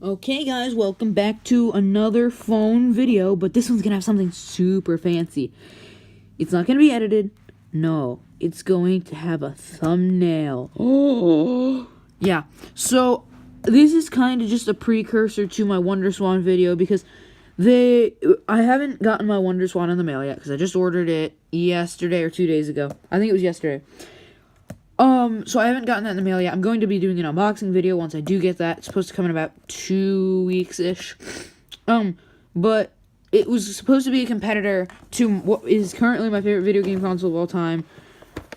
Okay guys, welcome back to another phone video, but this one's gonna have something super fancy. It's not gonna be edited. No, it's going to have a thumbnail. Oh, yeah. So this is kind of just a precursor to my WonderSwan video because I haven't gotten my WonderSwan in the mail yet because I just ordered it yesterday or 2 days ago. I think it was yesterday. So I haven't gotten that in the mail yet. I'm going to be doing an unboxing video once I do get that. It's supposed to come in about 2 weeks-ish. But it was supposed to be a competitor to what is currently my favorite video game console of all time.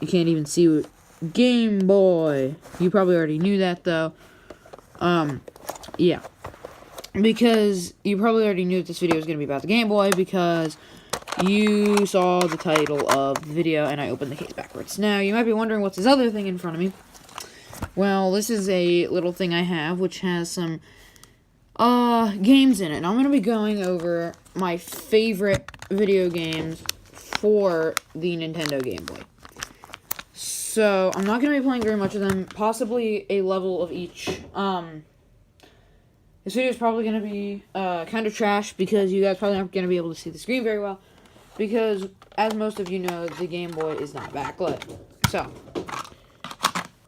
You can't even see it. Game Boy. You probably already knew that, though. Yeah. Because you probably already knew that this video was going to be about the Game Boy because you saw the title of the video, and I opened the case backwards. Now, you might be wondering what's this other thing in front of me. Well, this is a little thing I have, which has some, games in it. And I'm going to be going over my favorite video games for the Nintendo Game Boy. So, I'm not going to be playing very much of them, possibly a level of each. This video is probably going to be, kind of trash, because you guys probably aren't going to be able to see the screen very well. Because, as most of you know, the Game Boy is not backlit. So,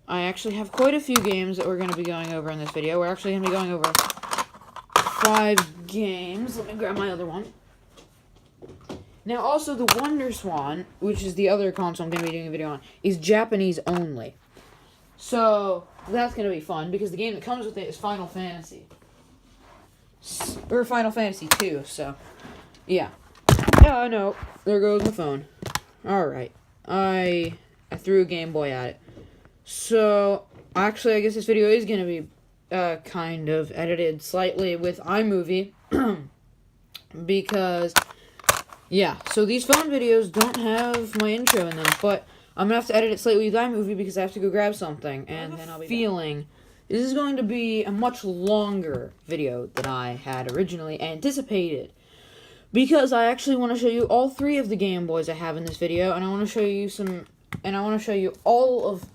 I actually have quite a few games that we're going to be going over in this video. We're actually going to be going over 5 games. Let me grab my other one. Now, also, the WonderSwan, which is the other console I'm going to be doing a video on, is Japanese only. So, that's going to be fun, because the game that comes with it is Final Fantasy. Or Final Fantasy 2, so, yeah. Yeah, I know. There goes my phone. Alright. I threw a Game Boy at it. So, actually, I guess this video is going to be, kind of edited slightly with iMovie. Because, yeah. So, these phone videos don't have my intro in them, but I'm going to have to edit it slightly with iMovie because I have to go grab something, and then I'll be feeling this is going to be a much longer video than I had originally anticipated. Because I actually want to show you all 3 of the Game Boys I have in this video, and I want to show you all of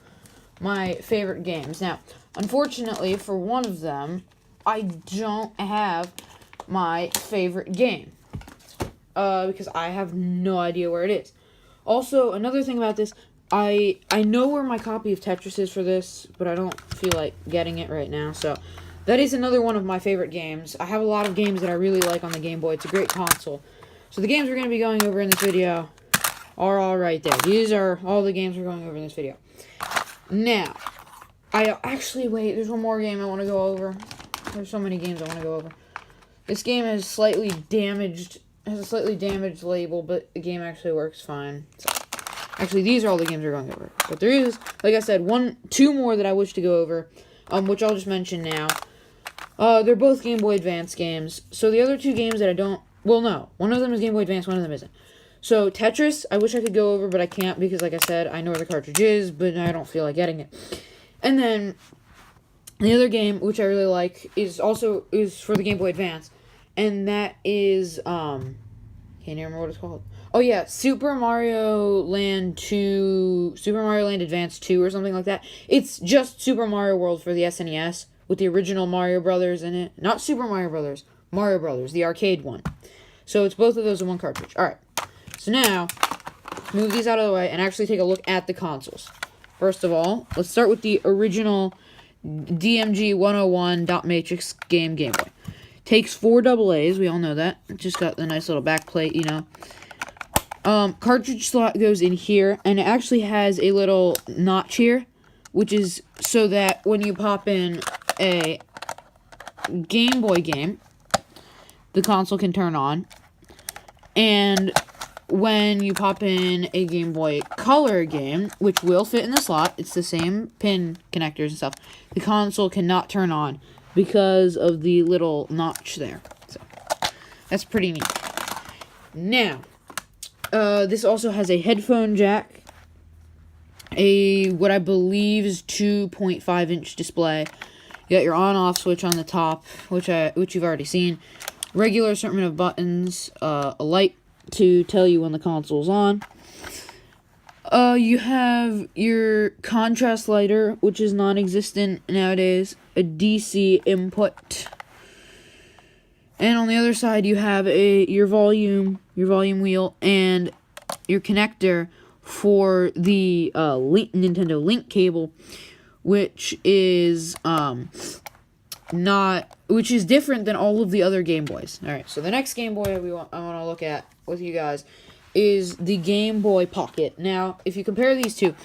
my favorite games. Now, unfortunately, for one of them, I don't have my favorite game. Because I have no idea where it is. Also, another thing about this, I know where my copy of Tetris is for this, but I don't feel like getting it right now, so that is another one of my favorite games. I have a lot of games that I really like on the Game Boy. It's a great console. So the games we're going to be going over in this video are all right there. These are all the games we're going over in this video. Now, wait, there's one more game I want to go over. There's so many games I want to go over. This game has a slightly damaged label, but the game actually works fine. So, actually, these are all the games we're going over. But there is, like I said, 2 more that I wish to go over, which I'll just mention now. They're both Game Boy Advance games. So the other 2 games that I don't... Well, no. One of them is Game Boy Advance, one of them isn't. So Tetris, I wish I could go over, but I can't because, like I said, I know where the cartridge is, but I don't feel like getting it. And then the other game, which I really like, is for the Game Boy Advance. And that is, can't remember what it's called. Oh, yeah, Super Mario Land Advance 2 or something like that. It's just Super Mario World for the SNES with the original Mario Brothers in it. Not Super Mario Brothers, Mario Brothers, the arcade one. So it's both of those in one cartridge. Alright, so now, move these out of the way and actually take a look at the consoles. First of all, let's start with the original DMG 101 dot matrix Game Boy. Takes 4 AA's, we all know that. It just got the nice little back plate, you know. Cartridge slot goes in here, and it actually has a little notch here, which is so that when you pop in a Game Boy game, the console can turn on, and when you pop in a Game Boy Color game, which will fit in the slot, it's the same pin connectors and stuff, the console cannot turn on because of the little notch there. So, that's pretty neat. Now, this also has a headphone jack, what I believe is 2.5-inch display. You got your on-off switch on the top, which you've already seen. Regular assortment of buttons, a light to tell you when the console's on. You have your contrast lighter, which is non-existent nowadays. A DC input, And on the other side, you have your volume wheel, and your connector for the Nintendo Link cable, which is different than all of the other Game Boys. All right, so the next Game Boy I want to look at with you guys is the Game Boy Pocket. Now, if you compare these two,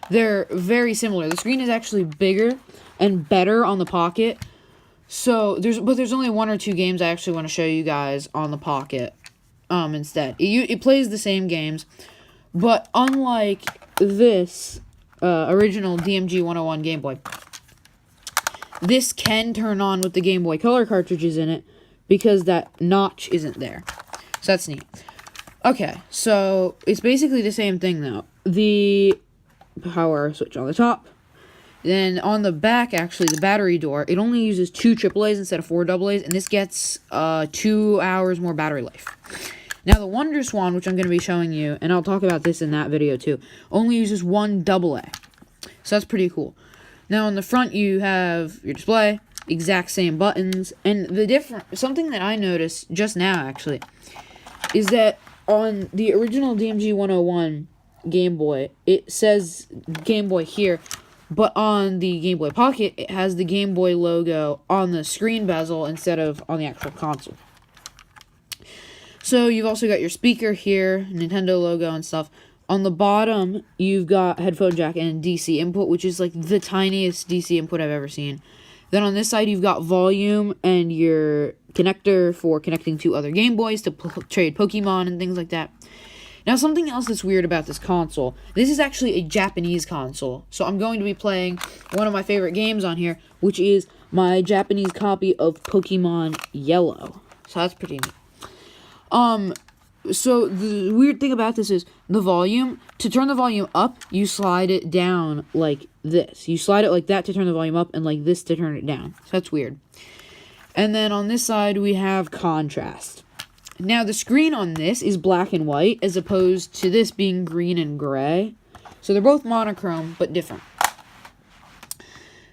they're very similar. The screen is actually bigger and better on the Pocket. So there's only 1 or 2 games I actually want to show you guys on the Pocket. Instead, it plays the same games, but unlike this original DMG 101 Game Boy, this can turn on with the Game Boy Color cartridges in it because that notch isn't there. So that's neat. Okay, so it's basically the same thing though. The power switch on the top. Then on the back, actually, the battery door, it only uses 2 AAAs instead of 4 AAAs, and this gets 2 hours more battery life. Now, the Wonder Swan, which I'm going to be showing you, and I'll talk about this in that video too, only uses 1 AA. So that's pretty cool. Now, on the front, you have your display, exact same buttons, and something that I noticed just now, actually, is that on the original DMG 101 Game Boy, it says Game Boy here, but on the Game Boy Pocket, it has the Game Boy logo on the screen bezel instead of on the actual console. So you've also got your speaker here, Nintendo logo and stuff. On the bottom, you've got headphone jack and DC input, which is like the tiniest DC input I've ever seen. Then on this side, you've got volume and your connector for connecting to other Game Boys to trade Pokemon and things like that. Now, something else that's weird about this console, this is actually a Japanese console. So I'm going to be playing one of my favorite games on here, which is my Japanese copy of Pokemon Yellow. So that's pretty neat. So the weird thing about this is the volume. To turn the volume up, you slide it down like this. You slide it like that to turn the volume up and like this to turn it down. So that's weird. And then on this side, we have contrast. Now, the screen on this is black and white as opposed to this being green and gray. So they're both monochrome, but different.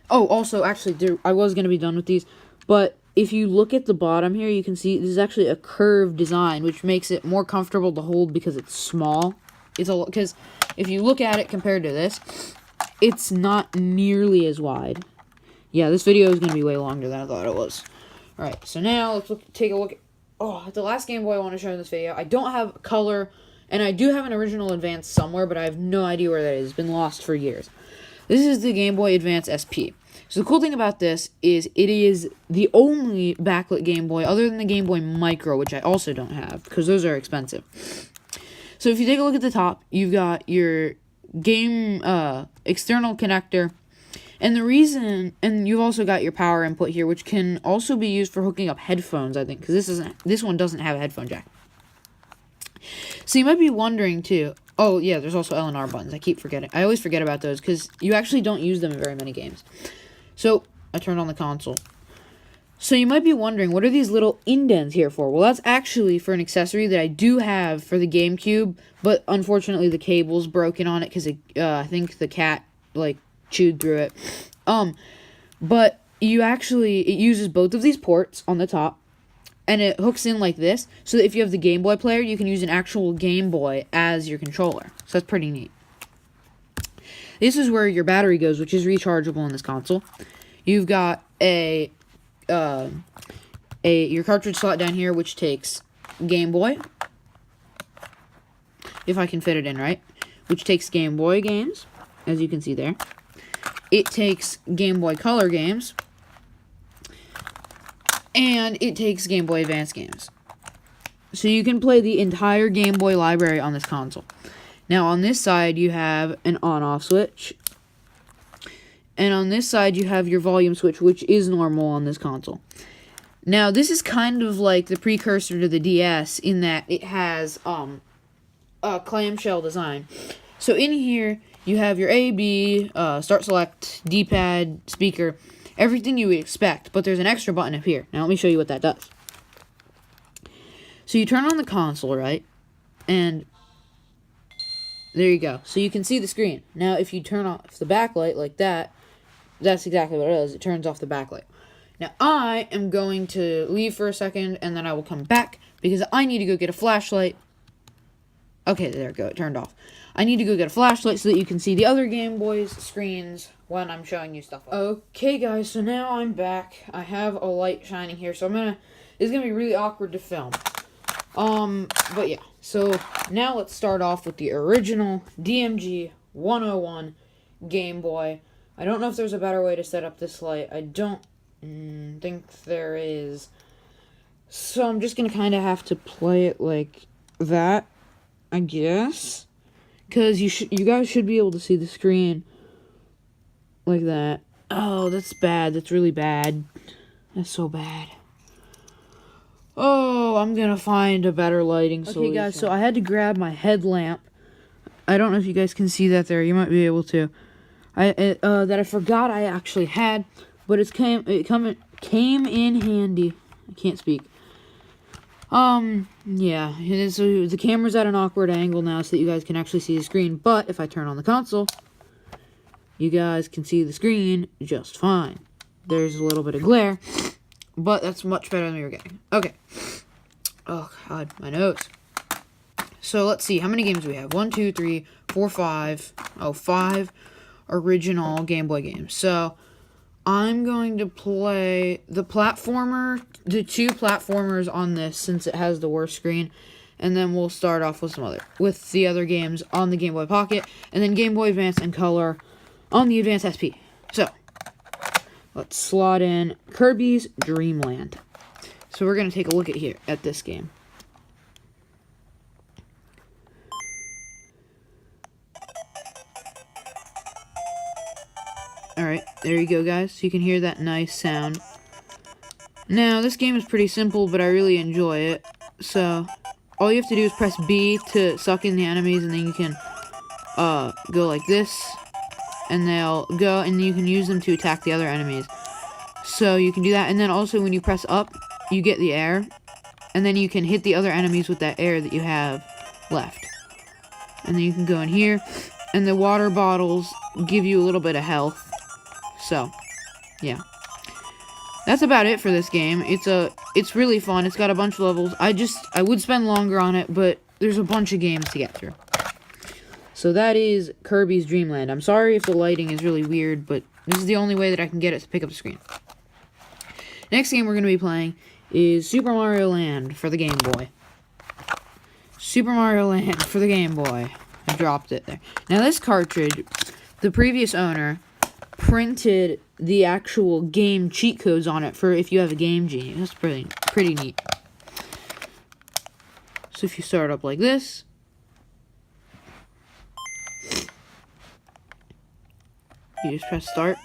Oh, also, actually, I was going to be done with these, but if you look at the bottom here, you can see this is actually a curved design, which makes it more comfortable to hold because it's small. Because if you look at it compared to this, it's not nearly as wide. Yeah, this video is going to be way longer than I thought it was. Alright, so now let's take a look at the last Game Boy I want to show in this video. I don't have color, and I do have an original Advance somewhere, but I have no idea where that is. It's been lost for years. This is the Game Boy Advance SP. So the cool thing about this is it is the only backlit Game Boy other than the Game Boy Micro, which I also don't have because those are expensive. So if you take a look at the top, you've got your game external connector, and you've also got your power input here, which can also be used for hooking up headphones, I think, because this one doesn't have a headphone jack. So you might be wondering too. Oh yeah, there's also L and R buttons. I keep forgetting. I always forget about those because you actually don't use them in very many games. So I turned on the console. So you might be wondering, what are these little indents here for? Well, that's actually for an accessory that I do have for the GameCube, but unfortunately the cable's broken on it because I think the cat chewed through it. But it uses both of these ports on the top, and it hooks in like this, so that if you have the Game Boy player, you can use an actual Game Boy as your controller. So that's pretty neat. This is where your battery goes, which is rechargeable in this console. You've got your cartridge slot down here, which takes Game Boy, if I can fit it in right, which takes Game Boy games, as you can see there. It takes Game Boy Color games, and it takes Game Boy Advance games. So you can play the entire Game Boy library on this console. Now on this side you have an on-off switch, and on this side you have your volume switch, which is normal on this console. Now this is kind of like the precursor to the DS in that it has a clamshell design. So in here you have your A, B, start select, D-pad, speaker, everything you would expect, but there's an extra button up here. Now let me show you what that does. So you turn on the console, right? And there you go. So you can see the screen. Now if you turn off the backlight like that, that's exactly what it does. It turns off the backlight. Now, I am going to leave for a second, and then I will come back, because I need to go get a flashlight. Okay, there we go. It turned off. I need to go get a flashlight so that you can see the other Game Boys screens when I'm showing you stuff. Okay, guys, so now I'm back. I have a light shining here, so it's gonna be really awkward to film. But yeah. So, now let's start off with the original DMG 101 Game Boy. I don't know if there's a better way to set up this light. I don't think there is. So, I'm just gonna kind of have to play it like that, I guess. Because you guys should be able to see the screen like that. Oh, that's bad. That's really bad. That's so bad. Oh, I'm gonna find a better lighting solution. Okay, guys, so I had to grab my headlamp. I don't know if you guys can see that there. You might be able to. That I forgot I actually had, but it came in handy. I can't speak. Yeah, so the camera's at an awkward angle now so that you guys can actually see the screen, but if I turn on the console, you guys can see the screen just fine. There's a little bit of glare, but that's much better than we were getting. Okay. Oh, God, my nose. So, let's see, how many games do we have? 1, 2, 3, 4, 5. Oh, 5 original Game Boy games. So, I'm going to play the two platformers on this since it has the worst screen, and then we'll start off with the other games on the Game Boy Pocket, and then Game Boy Advance and Color on the Advance SP. So, let's slot in Kirby's Dream Land. So we're going to take a look at this game. Alright, there you go, guys. You can hear that nice sound. Now, this game is pretty simple, but I really enjoy it. So, all you have to do is press B to suck in the enemies, and then you can go like this, and they'll go, and you can use them to attack the other enemies. So, you can do that, and then also when you press up, you get the air, and then you can hit the other enemies with that air that you have left. And then you can go in here, and the water bottles give you a little bit of health. So, yeah. That's about it for this game. It's really fun. It's got a bunch of levels. I would spend longer on it, but there's a bunch of games to get through. So that is Kirby's Dream Land. I'm sorry if the lighting is really weird, but this is the only way that I can get it to pick up the screen. Next game we're going to be playing is Super Mario Land for the Game Boy. Super Mario Land for the Game Boy. I dropped it there. Now this cartridge, the previous owner printed the actual game cheat codes on it for if you have a Game Genie. That's pretty neat. So if you start up like this, you just press start,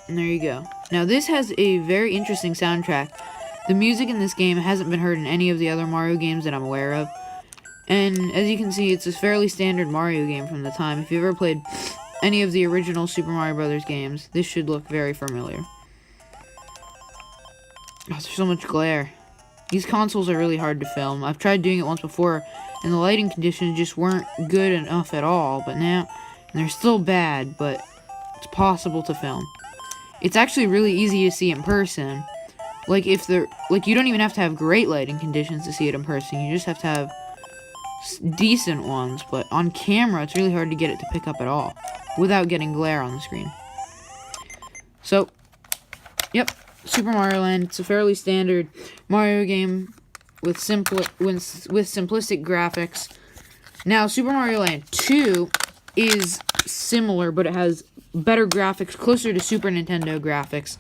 and there you go. Now this has a very interesting soundtrack. The music in this game hasn't been heard in any of the other Mario games that I'm aware of. And as you can see, it's a fairly standard Mario game from the time. If you've ever played any of the original Super Mario Brothers games, this should look very familiar. Oh, there's so much glare. These consoles are really hard to film. I've tried doing it once before, and the lighting conditions just weren't good enough at all. But now, and they're still bad, but it's possible to film. It's actually really easy to see in person. Like, you don't even have to have great lighting conditions to see it in person. You just have to have decent ones, but on camera, it's really hard to get it to pick up at all without getting glare on the screen. So, yep, Super Mario Land. It's a fairly standard Mario game with simplistic graphics. Now, Super Mario Land 2 is similar, but it has better graphics, closer to Super Nintendo graphics,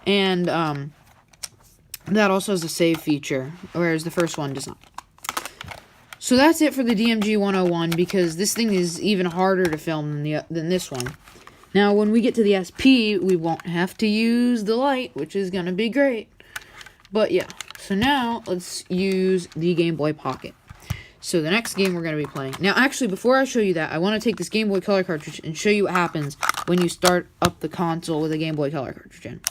and that also has a save feature, whereas the first one does not. So that's it for the DMG 101, because this thing is even harder to film than this one. Now, when we get to the SP, we won't have to use the light, which is going to be great. But yeah, so now let's use the Game Boy Pocket. So the next game we're going to be playing. Now, actually, before I show you that, I want to take this Game Boy Color cartridge and show you what happens when you start up the console with a Game Boy Color cartridge in.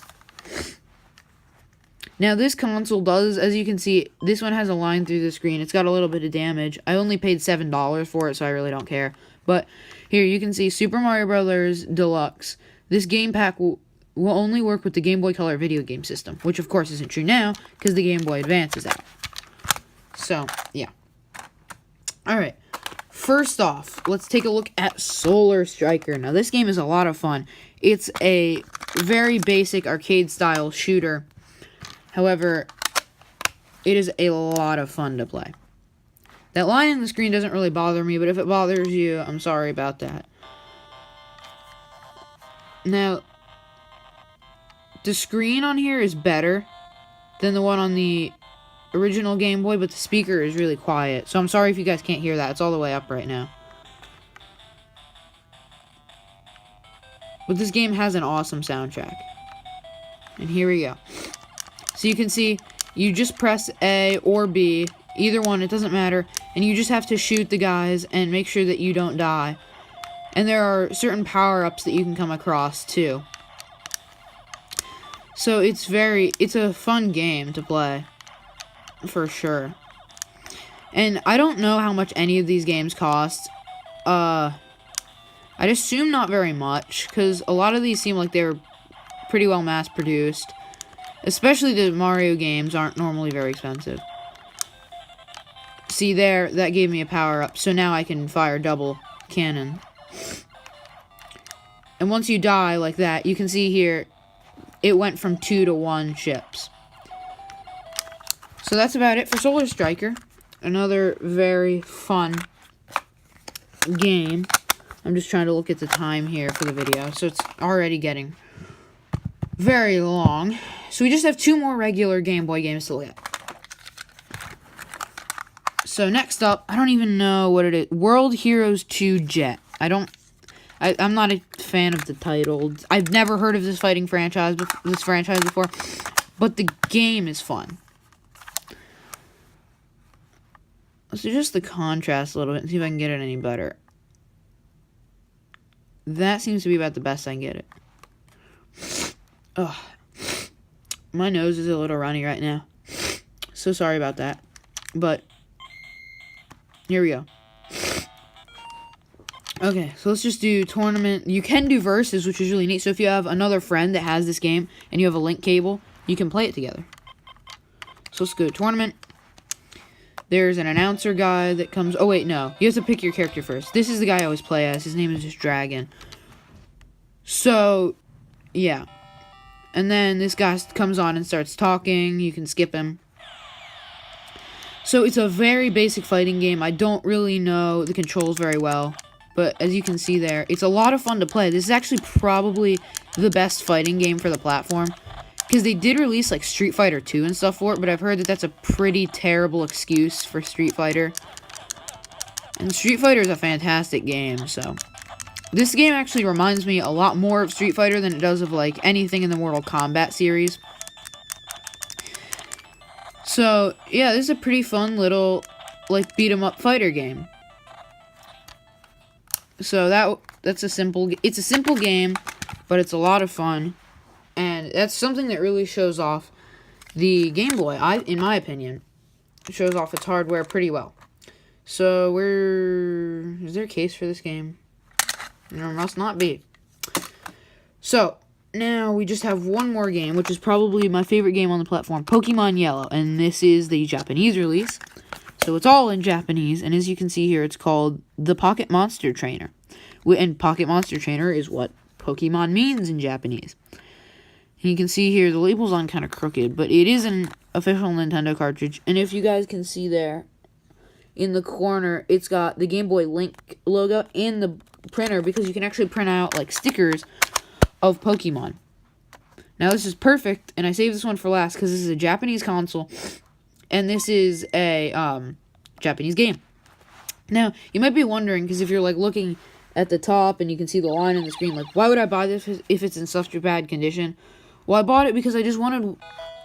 Now, this console does, as you can see, this one has a line through the screen. It's got a little bit of damage. I only paid $7 for it, so I really don't care. But here, you can see Super Mario Bros. Deluxe. This game pack will only work with the Game Boy Color video game system, which of course isn't true now because the Game Boy Advance is out. So, yeah. Alright, first off, let's take a look at Solar Striker. Now, this game is a lot of fun. It's a very basic arcade-style shooter. However, it is a lot of fun to play. That line in the screen doesn't really bother me, but if it bothers you, I'm sorry about that. Now, the screen on here is better than the one on the original Game Boy, but the speaker is really quiet. So I'm sorry if you guys can't hear that. It's all the way up right now. But this game has an awesome soundtrack. And here we go. So you can see, you just press A or B, either one, it doesn't matter, and you just have to shoot the guys and make sure that you don't die. And there are certain power-ups that you can come across, too. So it's a fun game to play. For sure. And I don't know how much any of these games cost. I'd assume not very much, because a lot of these seem like they're pretty well mass-produced. Especially the Mario games aren't normally very expensive. See there, that gave me a power-up, so now I can fire double cannon. And once you die like that, you can see here, it went from 2 to 1 ships. So that's about it for Solar Striker. Another very fun game. I'm just trying to look at the time here for the video. So it's already getting very long. So we just have 2 more regular Game Boy games to look at. So next up, I don't even know what it is. World Heroes 2 Jet. I'm not a fan of the title. I've never heard of this franchise before. But the game is fun. So just the contrast a little bit and see if I can get it any better. That seems to be about the best I can get it. Ugh. My nose is a little runny right now. So sorry about that. But, here we go. Okay, so let's just do tournament. You can do versus, which is really neat. So if you have another friend that has this game and you have a link cable, you can play it together. So let's go to tournament. There's an announcer guy that comes... Oh, wait, no. You have to pick your character first. This is the guy I always play as. His name is just Dragon. So, yeah. And then this guy comes on and starts talking. You can skip him. So it's a very basic fighting game. I don't really know the controls very well. But as you can see there, it's a lot of fun to play. This is actually probably the best fighting game for the platform. Because they did release, like, Street Fighter 2 and stuff for it, but I've heard that that's a pretty terrible excuse for Street Fighter. And Street Fighter is a fantastic game, so... This game actually reminds me a lot more of Street Fighter than it does of, like, anything in the Mortal Kombat series. So, yeah, this is a pretty fun little, like, beat-em-up fighter game. So, it's a simple game, but it's a lot of fun. And that's something that really shows off the Game Boy, in my opinion. It shows off its hardware pretty well. So, is there a case for this game? There must not be. So, now we just have one more game, which is probably my favorite game on the platform, Pokemon Yellow. And this is the Japanese release. So, it's all in Japanese. And as you can see here, it's called the Pocket Monster Trainer. And Pocket Monster Trainer is what Pokemon means in Japanese. And you can see here, the label's on kind of crooked, but it is an official Nintendo cartridge. And if you guys can see there, in the corner, it's got the Game Boy Link logo in the printer, because you can actually print out, like, stickers of Pokemon. Now, this is perfect, and I saved this one for last, because this is a Japanese console, and this is a, Japanese game. Now, you might be wondering, because if you're, like, looking at the top, and you can see the line on the screen, like, why would I buy this if it's in such a bad condition? Well, I bought it because I just wanted,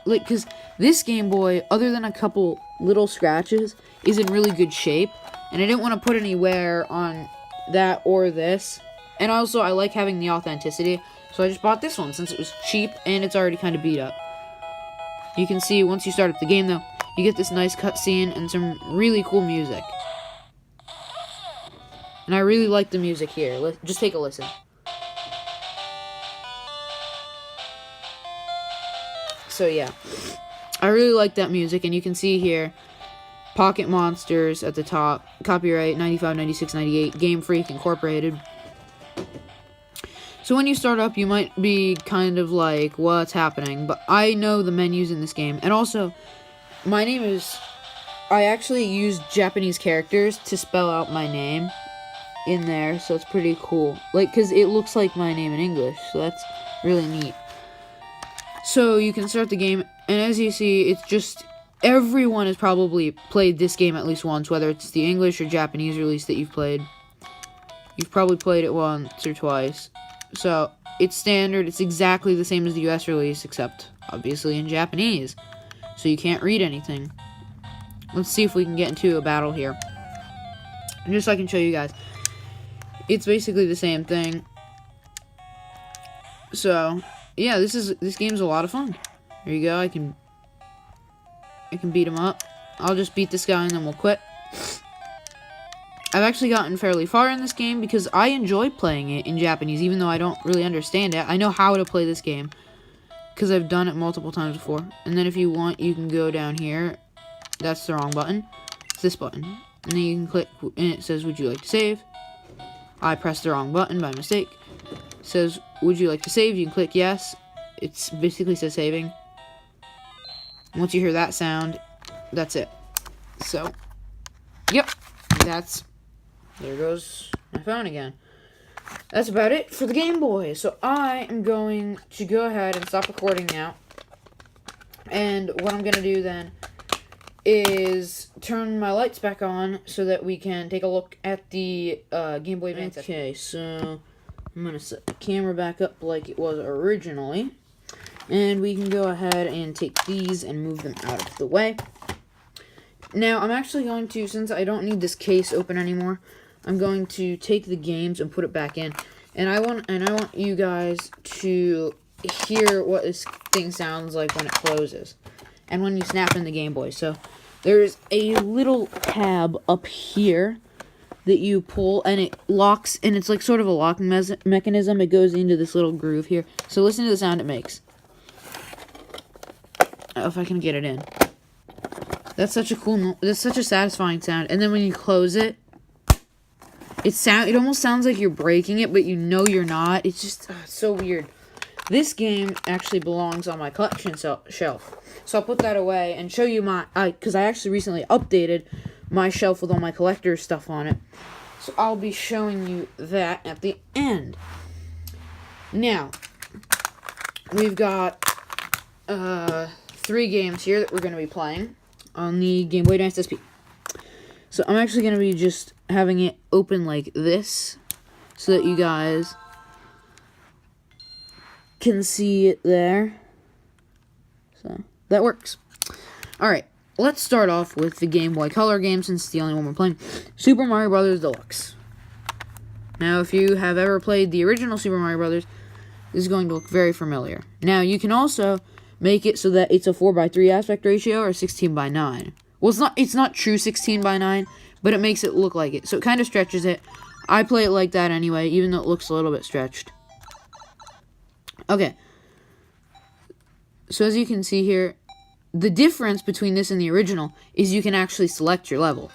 like, because this Game Boy, other than a couple little scratches, is in really good shape. And I didn't want to put any wear on that or this. And also, I like having the authenticity. So I just bought this one since it was cheap and it's already kind of beat up. You can see, once you start up the game, though, you get this nice cutscene and some really cool music. And I really like the music here. Just take a listen. So yeah, I really like that music, and you can see here, Pocket Monsters at the top, copyright 95, 96, 98, Game Freak Incorporated. So when you start up, you might be kind of like, what's happening? But I know the menus in this game, and also, my name is, I actually used Japanese characters to spell out my name in there, so it's pretty cool. Like, because it looks like my name in English, so that's really neat. So you can start the game, and as you see, it's just, everyone has probably played this game at least once, whether it's the English or Japanese release that you've played. You've probably played it once or twice. So, it's standard, it's exactly the same as the US release, except, obviously, in Japanese. So you can't read anything. Let's see if we can get into a battle here. And just so I can show you guys. It's basically the same thing. So, yeah, this game's a lot of fun. There you go. I can beat him up. I'll just beat this guy and then we'll quit. I've actually gotten fairly far in this game because I enjoy playing it in Japanese, even though I don't really understand it. I know how to play this game because I've done it multiple times before. And then if you want, you can go down here. That's the wrong button. It's this button. And then you can click, and it says, would you like to save? I pressed the wrong button by mistake. It says, would you like to save? You can click yes. It basically says saving. Once you hear that sound, that's it. So, yep, there goes my phone again. That's about it for the Game Boy. So I am going to go ahead and stop recording now. And what I'm going to do then is turn my lights back on so that we can take a look at the Game Boy Advance. Okay, so I'm going to set the camera back up like it was originally. And we can go ahead and take these and move them out of the way. Now, I'm actually going to, since I don't need this case open anymore, I'm going to take the games and put it back in. And I want you guys to hear what this thing sounds like when it closes. And when you snap in the Game Boy. So, there's a little tab up here that you pull, and it locks, and it's like sort of a locking mechanism. It goes into this little groove here. So, listen to the sound it makes. If I can get it in. That's such a cool, that's such a satisfying sound. And then when you close it, it almost sounds like you're breaking it, but you know you're not. It's just it's so weird. This game actually belongs on my collection shelf. So I'll put that away and show you because I actually recently updated my shelf with all my collector's stuff on it. So I'll be showing you that at the end. Now, we've got 3 games here that we're going to be playing on the Game Boy Advance SP. So I'm actually going to be just having it open like this so that you guys can see it there. So that works. Alright, let's start off with the Game Boy Color game since it's the only one we're playing. Super Mario Bros. Deluxe. Now, if you have ever played the original Super Mario Bros., this is going to look very familiar. Now, you can also make it so that it's a 4:3 aspect ratio or 16:9. Well, it's not true 16:9, but it makes it look like it. So it kind of stretches it. I play it like that anyway, even though it looks a little bit stretched. Okay. So as you can see here, the difference between this and the original is you can actually select your level.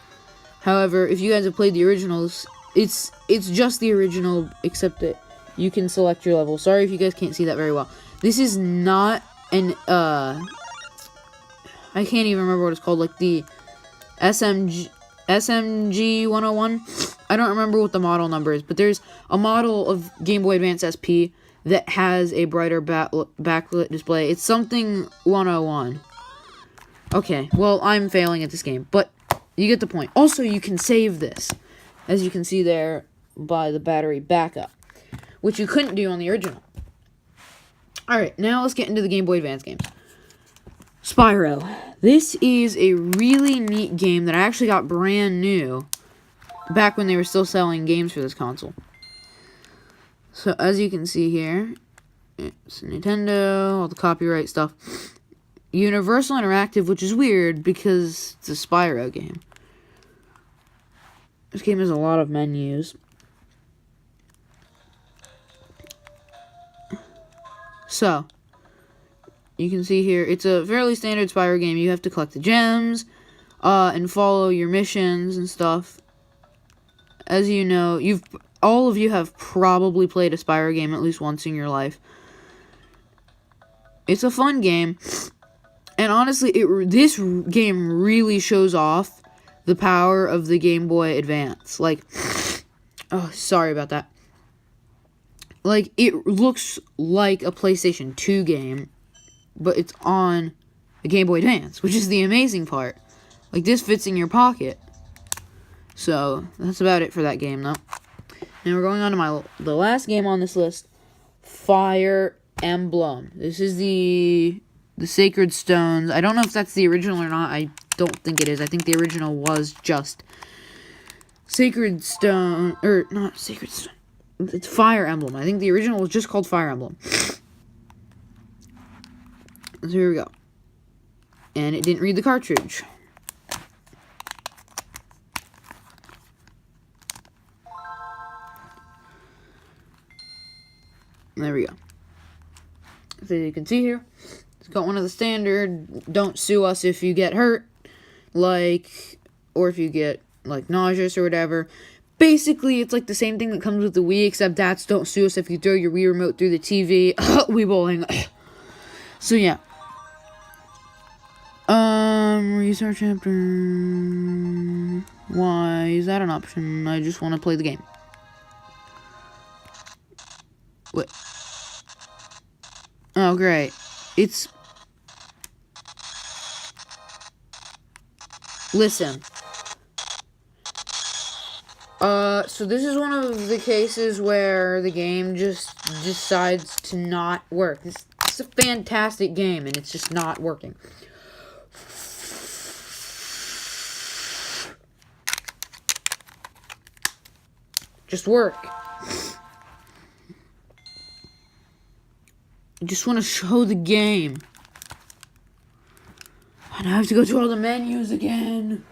However, if you guys have played the originals, it's just the original, except that you can select your level. Sorry if you guys can't see that very well. This is not an, I can't even remember what it's called, like the SMG 101. I don't remember what the model number is, but there's a model of Game Boy Advance SP that has a brighter backlit display. It's something 101. Okay, well, I'm failing at this game, but you get the point. Also, you can save this, as you can see there by the battery backup, which you couldn't do on the original. Alright, now let's get into the Game Boy Advance games. Spyro. This is a really neat game that I actually got brand new back when they were still selling games for this console. So, as you can see here, it's Nintendo, all the copyright stuff. Universal Interactive, which is weird because it's a Spyro game. This game has a lot of menus. So, you can see here, it's a fairly standard Spyro game. You have to collect the gems, and follow your missions and stuff. As you know, all of you have probably played a Spyro game at least once in your life. It's a fun game, and honestly, this game really shows off the power of the Game Boy Advance. Like, oh, sorry about that. Like, it looks like a PlayStation 2 game, but it's on the Game Boy Advance, which is the amazing part. Like, this fits in your pocket. So, that's about it for that game, though. Now we're going on to the last game on this list, Fire Emblem. This is the Sacred Stones. I don't know if that's the original or not. I don't think it is. I think the original was just Sacred Stone, or not Sacred Stone. It's Fire Emblem. I think the original was just called Fire Emblem. So here we go. And it didn't read the cartridge. There we go. So you can see here, it's got one of the standard, don't sue us if you get hurt, like, or if you get, like, nauseous or whatever. Basically, it's like the same thing that comes with the Wii, except that's don't sue us if you throw your Wii remote through the TV. Wii bowling. So, yeah. Restart chapter. Why is that an option? I just want to play the game. What? Oh, great. It's... Listen. So this is one of the cases where the game just decides to not work. It's a fantastic game, and it's just not working. Just work. I just want to show the game. And I have to go through all the menus again.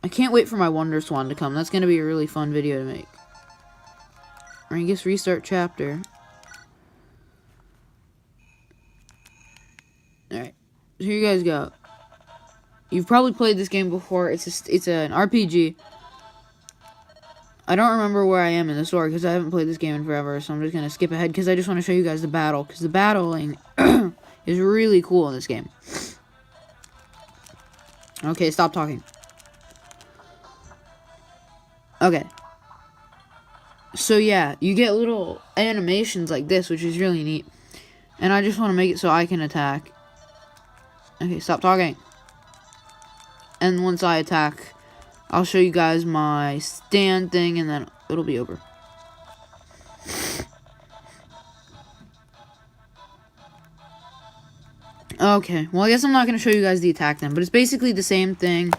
I can't wait for my Wonder Swan to come. That's going to be a really fun video to make. Or I guess restart chapter. Alright. So here you guys go. You've probably played this game before. It's an RPG. I don't remember where I am in the story because I haven't played this game in forever, so I'm just going to skip ahead because I just want to show you guys the battle, because the battling is really cool in this game. Okay, stop talking. Okay. So yeah, you get little animations like this, which is really neat. And I just want to make it so I can attack. Okay, stop talking. And once I attack, I'll show you guys my stand thing, and then it'll be over. Okay, well, I guess I'm not going to show you guys the attack then, but it's basically the same thing.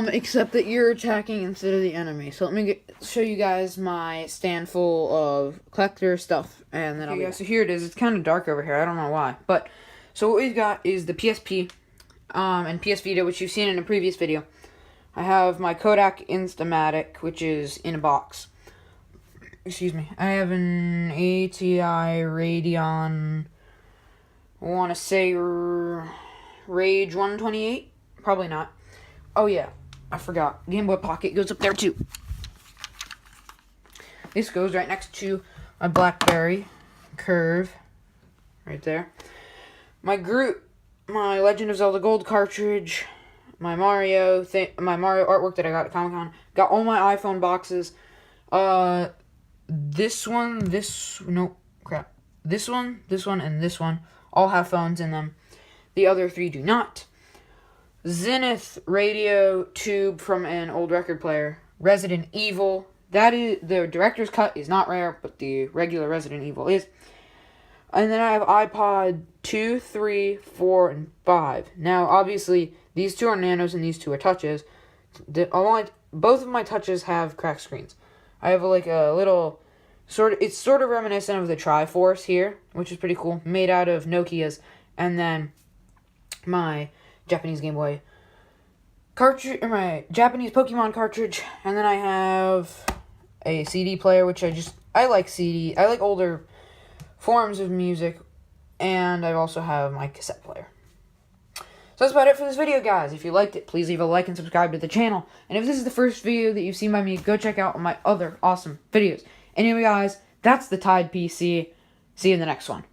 Except that you're attacking instead of the enemy. So let me show you guys my stand full of collector stuff, and then so here it is. It's kind of dark over here. I don't know why. But, so what we've got is the PSP. And PS Vita, which you've seen in a previous video. I have my Kodak Instamatic, which is in a box. Excuse me. I have an ATI Radeon, I want to say Rage 128? Probably not. Oh yeah, I forgot. Game Boy Pocket goes up there too. This goes right next to my BlackBerry Curve. Right there. My Groot. My Legend of Zelda Gold cartridge, my Mario artwork that I got at Comic-Con. Got all my iPhone boxes. This one, and this one all have phones in them. The other three do not. Zenith radio tube from an old record player. Resident Evil. That is, the director's cut is not rare, but the regular Resident Evil is. And then I have iPod 2, 3, 4, and 5. Now, obviously, these two are nanos and these two are touches. Both of my touches have cracked screens. I have like a little, it's sort of reminiscent of the Triforce here, which is pretty cool. Made out of Nokias. And then my Japanese Game Boy cartridge, or my Japanese Pokemon cartridge. And then I have a CD player, which I I like CD. I like older forms of music, and I also have my cassette player. So that's about it for this video, guys. If you liked it, please leave a like and subscribe to the channel. And if this is the first video that you've seen by me, go check out my other awesome videos. Anyway, guys, that's the Tide PC. See you in the next one.